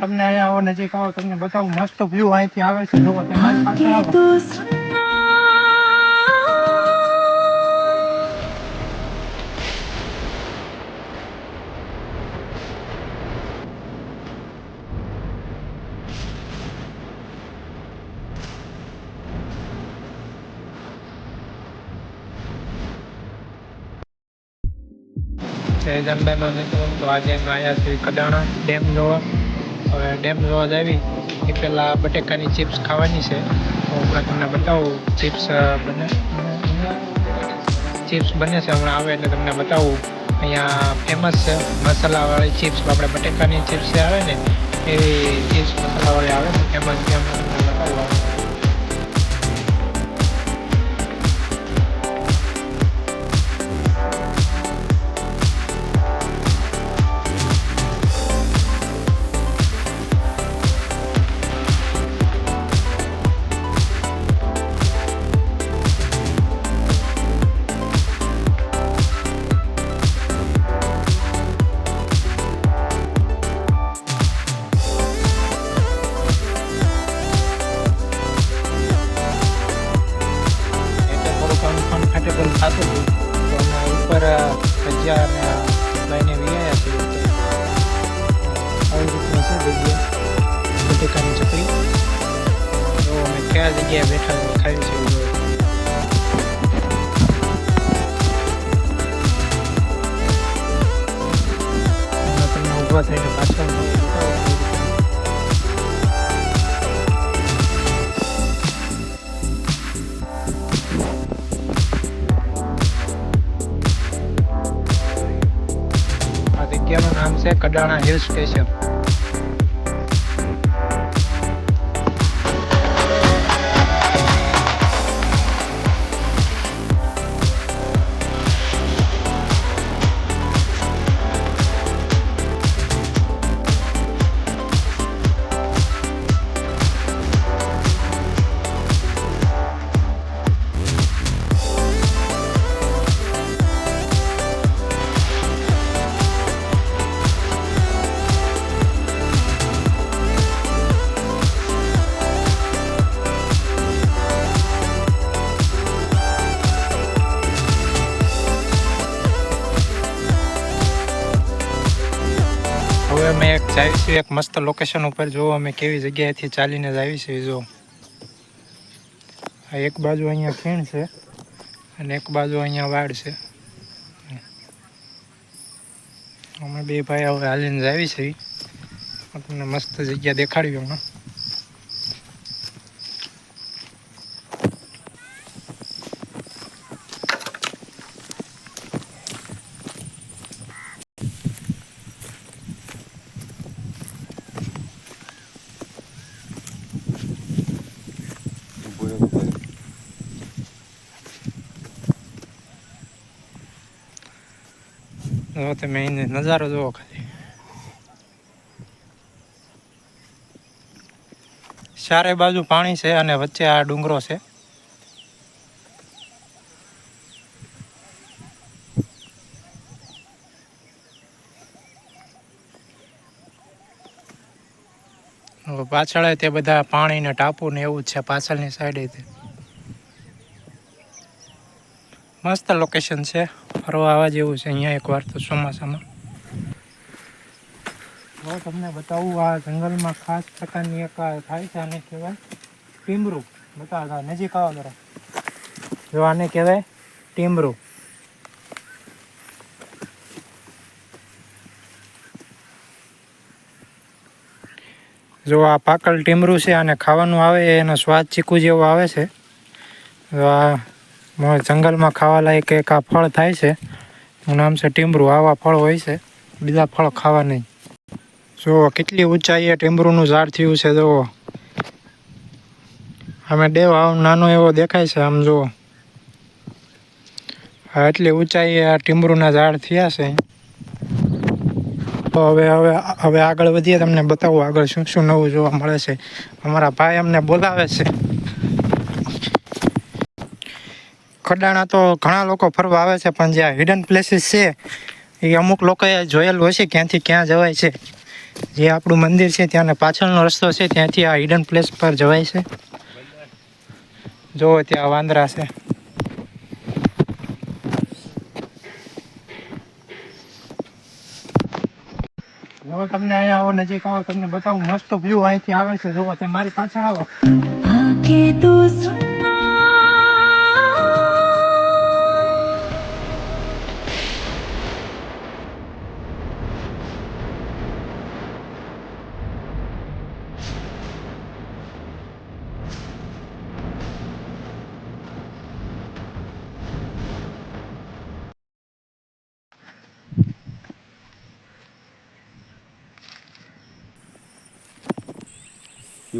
તમને અહીંયા આવો નજીક આવો તમને બતાવું મસ્ત વ્યૂ અહીંથી આવે છે જો તમારી પાસે આવો તો આજે આવ્યા છે કડાણા ડેમ જોવા. હવે ડેમ જોવા જાવી એ પહેલાં બટેકાની ચિપ્સ ખાવાની છે. તો હમણાં તમને બતાવું ચિપ્સ બને છે હમણાં આવે એટલે તમને બતાવું. અહીંયા ફેમસ છે મસાલાવાળી ચિપ્સ, આપણે બટેકાની ચિપ્સ આવે ને એવી ચિપ્સ મસાલાવાળી આવે છે ફેમસ છે. હમણાં તમને બતાવું. થતું હતું તો અમે ઉપર ભજીયા લઈને વિયાયા છીએ. આવી રીતની છે જગ્યા બટેકાની ચકરી. તો અમે કયા જગ્યાએ બેઠા ખાઈ છે તમને ઊભા થઈને પાછળ જગ્યાનું નામ છે કડાણા હિલ સ્ટેશન. હવે અમે જઈશું એક મસ્ત લોકેશન ઉપર. જો અમે કેવી જગ્યાએથી ચાલીને જ આવીશું. જો એક બાજુ અહીંયા ખીણ છે અને એક બાજુ અહીંયા વાડ છે. અમે બે ભાઈ હવે હાલીને જ આવી છે. તમને મસ્ત જગ્યા દેખાડ્યું હમણાં. તમે નજારો જોવો ખાલી. ચારે બાજુ પાણી છે અને વચ્ચે આ ડુંગરો છે. પાછળ તે બધા પાણી ને ટાપુ ને એવું જ છે પાછળની સાઈડે. મસ્ત લોકેશન છે, ફરવા આવવા જેવું છે અહીંયા એકવાર તો ચોમાસામાં. હવે તમને બતાવું આ જંગલમાં ખાસ પ્રકારની એક થાય છે, આને કહેવાય ટીમરું. બતાવો નજીક આવો જરા. જો આને કહેવાય ટીમરું. જો આ પાકલ ટીમરું છે, આને ખાવાનું આવે એનો સ્વાદ ચીકુ જેવો આવે છે. આ જંગલમાં ખાવા લાયક એક આ ફળ થાય છે, એનું નામ છે ટીમરું. આવા ફળ હોય છે, બીજા ફળ ખાવા નહીં. જો કેટલી ઊંચાઈએ ટીમરુંનું ઝાડ થયું છે. જુઓ અમે દેવ આમ નાનો એવો દેખાય છે આમ. જુઓ એટલી ઊંચાઈએ આ ટીમરુંના ઝાડ થયા છે. તો હવે આગળ વધીએ, તમને બતાવું આગળ શું શું નવું જોવા મળે છે. અમારા ભાઈ અમને બોલાવે છે. કડાણા તો ઘણા લોકો ફરવા આવે છે, પણ જ્યાં હિડન પ્લેસીસ છે એ અમુક લોકોએ જોયેલું હશે ક્યાંથી ક્યાં જવાય છે. જે આપણું મંદિર છે ત્યાંને પાછળનો રસ્તો છે, ત્યાંથી આ હિડન પ્લેસ પર જવાય છે. જો ત્યાં વાંદરા છે. જો તમને અહીંયા આવો, નજીક આવો, તમને બતાવું મસ્ત વ્યૂ અહીંથી આવે છે. જો તમે મારી પાછળ આવો.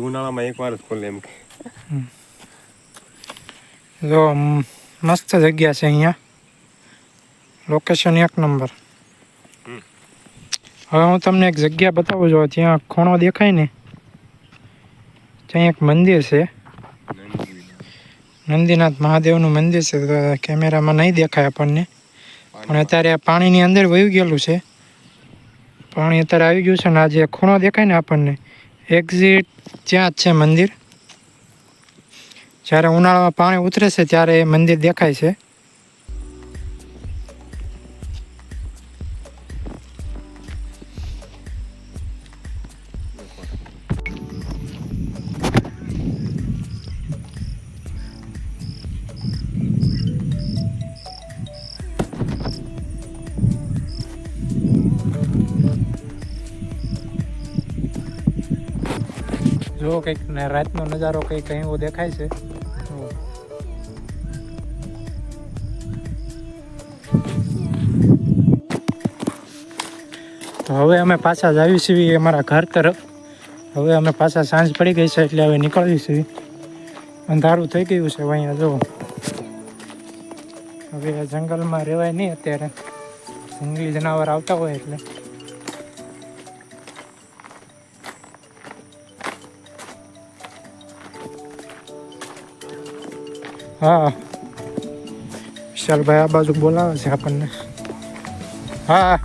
ઉનાળામાં એક વાર જ ખોલે એમ કે. જો મસ્ત જગ્યા છે અહીંયા, લોકેશન એક નંબર. હવે હું તમને એક જગ્યા બતાવું છું. ત્યાં ખૂણો દેખાય ને, ત્યાં એક મંદિર છે, નંદીનાથ મહાદેવનું મંદિર છે. તો કેમેરામાં નહીં દેખાય આપણને, પણ અત્યારે પાણીની અંદર વહી ગયેલું છે. પાણી અત્યારે આવી ગયું છે ને આ જે ખૂણો દેખાય ને આપણને, એક્ઝિટ ત્યાં જ છે મંદિર. જ્યારે ઉનાળામાં પાણી ઉતરે છે ત્યારે એ મંદિર દેખાય છે. જો કંઈક ને રાતનો નજારો કંઈક એવો દેખાય છે. તો હવે અમે પાછા જ આવી છીએ અમારા ઘર તરફ. હવે અમે પાછા સાંજ પડી ગઈ છે એટલે હવે નીકળવી છીએ. અંધારું થઈ ગયું છે અહીંયા. જો હવે જંગલમાં રહેવાય નહીં અત્યારે, જંગલી જનાવર આવતા હોય એટલે. હા વિશાલભાઈ આ બાજુ બોલાવે છે આપણને. હા